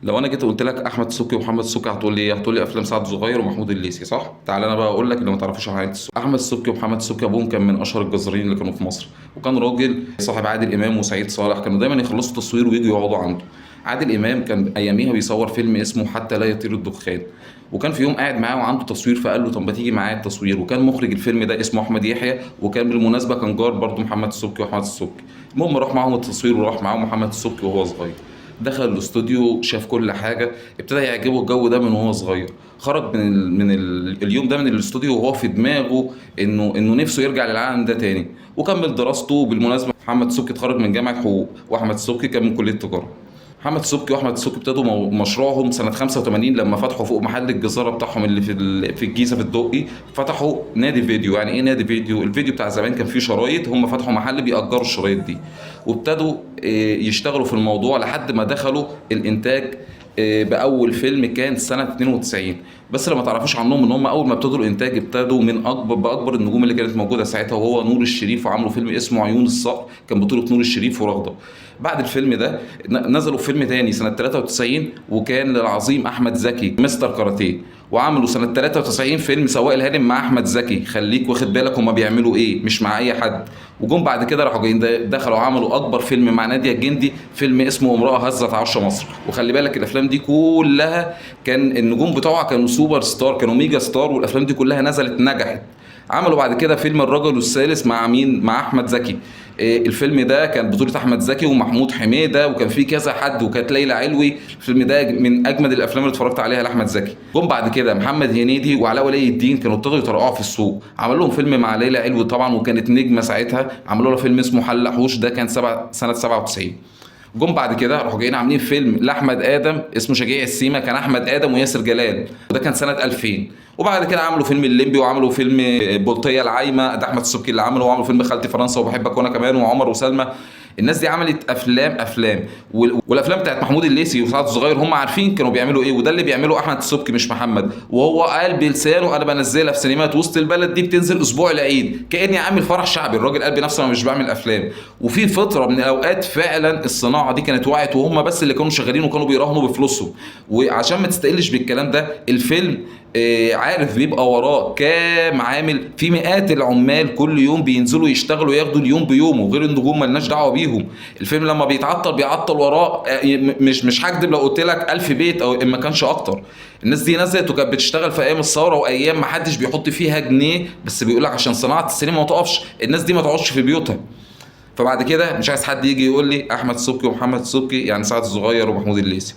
لو انا جيت قلت لك احمد سوقي ومحمد سوقي هتقول لي ايه؟ هتقول لي افلام سعد الصغير ومحمود الليثي، صح؟ تعال انا بقى اقول لك اللي ما تعرفوش عن عائله السوقي. احمد سوقي ومحمد سوقي ابوهم كان من اشهر الجزارين اللي كانوا في مصر، وكان راجل صاحب عادل امام وسعيد صالح، كانوا دايما يخلصوا تصوير ويجوا يقعدوا عنده. عادل امام كان اياميها بيصور فيلم اسمه حتى لا يطير الدخان، وكان في يوم قاعد معاه وعنده تصوير، فقال له طب ما تيجي معايا التصوير. وكان مخرج الفيلم ده اسمه احمد يحيى، وكان بالمناسبه كان جار برضه محمد السوقي واحمد السوقي. المهم راح معاهم التصوير وراح معاهم محمد السوقي وهو صغير. دخل الاستوديو شاف كل حاجه، ابتدى يعجبه الجو ده من وهو صغير. خرج اليوم ده من الاستوديو وهو في دماغه انه نفسه يرجع للعالم ده تاني، وكمل دراسته. بالمناسبه محمد سوقي اتخرج من جامعه حقوق، واحمد سوقي كان من كليه تجاره. محمد سوقي واحمد سوقي ابتدوا مشروعهم سنه 85 لما فتحوا فوق محل الجزاره بتاعهم اللي في الجيزه في الدقي، فتحوا نادي فيديو. يعني ايه نادي فيديو؟ الفيديو بتاع زمان كان فيه شرايط، هم فتحوا محل بيأجروا الشرايط دي، وابتدوا يشتغلوا في الموضوع لحد ما دخلوا الانتاج باول فيلم كان سنه 92. بس اللي ما تعرفوش عنهم ان هم اول ما ابتدوا الانتاج ابتدوا من باكبر النجوم اللي كانت موجوده ساعتها، وهو نور الشريف، وعملوا فيلم اسمه عيون الصقر، كان بطوله نور الشريف ورغده. بعد الفيلم ده نزلوا فيلم تاني سنه 93، وكان للعظيم احمد زكي مستر كاراتيه، وعملوا سنه 93 فيلم سواق الهانم مع احمد زكي. خليك واخد بالك هما بيعملوا ايه، مش مع اي حد. وجم بعد كده راحوا جايين دخلوا عملوا اكبر فيلم مع نادية الجندي، فيلم اسمه امرأة هزت عرش مصر. وخلي بالك الافلام دي كلها كان النجوم بتوعها كانوا سوبر ستار، كانوا ميجا ستار، والافلام دي كلها نزلت نجحت. عملوا بعد كده فيلم الرجل الثالث مع مين؟ مع احمد زكي. الفيلم ده كان بطولة احمد زكي ومحمود حميدة، وكان فيه كذا حد، وكانت ليلى علوي. الفيلم ده من اجمد الافلام اللي اتفرجت عليها لاحمد زكي. جم بعد كده محمد هنيدي وعلاء ولي الدين كانوا ابتدوا يترقعوا في السوق، عملوا لهم فيلم مع ليلى علوي طبعا، وكانت نجمة ساعتها. عملوا لها فيلم اسمه حل حوش، ده كان سنة 97. جم بعد كده راحوا جايين عاملين فيلم لاحمد ادم اسمه شجيع السيما، كان احمد ادم وياسر جلال، وده كان سنه 2000. وبعد كده عملوا فيلم الليمبي، وعملوا فيلم بلطيه العايمه، ده احمد السبكي اللي عمله، وعملوا فيلم خالتي فرنسا وبحبك وانا كمان، وعمر وسلمى. الناس دي عملت افلام والافلام بتاعت محمود الليثي وسعد الصغير هم عارفين كانوا بيعملوا ايه، وده اللي بيعمله احمد السبكي مش محمد. وهو قال بلسانه انا بنزلها في سينمات وسط البلد دي، بتنزل اسبوع العيد كاني عامل فرح شعبي. الراجل قال بنفسه انا مش بعمل افلام. وفي فتره من الاوقات فعلا الصناعه دي كانت وقعت، وهم بس اللي كانوا شغالين وكانوا بيراهنوا بفلوسهم. وعشان ما تستقلش بالكلام ده، الفيلم عارف بيبقى وراه كام عامل، في مئات العمال كل يوم بينزلوا يشتغلوا ياخدوا اليوم بيومه، غير النجوم مالناش دعوه بيهم. الفيلم لما بيعطل وراه مش هكدب لو قلت لك 1000 بيت او ما كانش اكتر. الناس دي نزلت وكانت بتشتغل في ايام الثوره وايام ما حدش بيحط فيها جنيه، بس بيقول لك عشان صناعه السينما ما تقفش، الناس دي ما تقعدش في بيوتها. فبعد كده مش عايز حد يجي يقول لي احمد سبكي ومحمد سبكي يعني سعد الصغير ومحمود الليثي.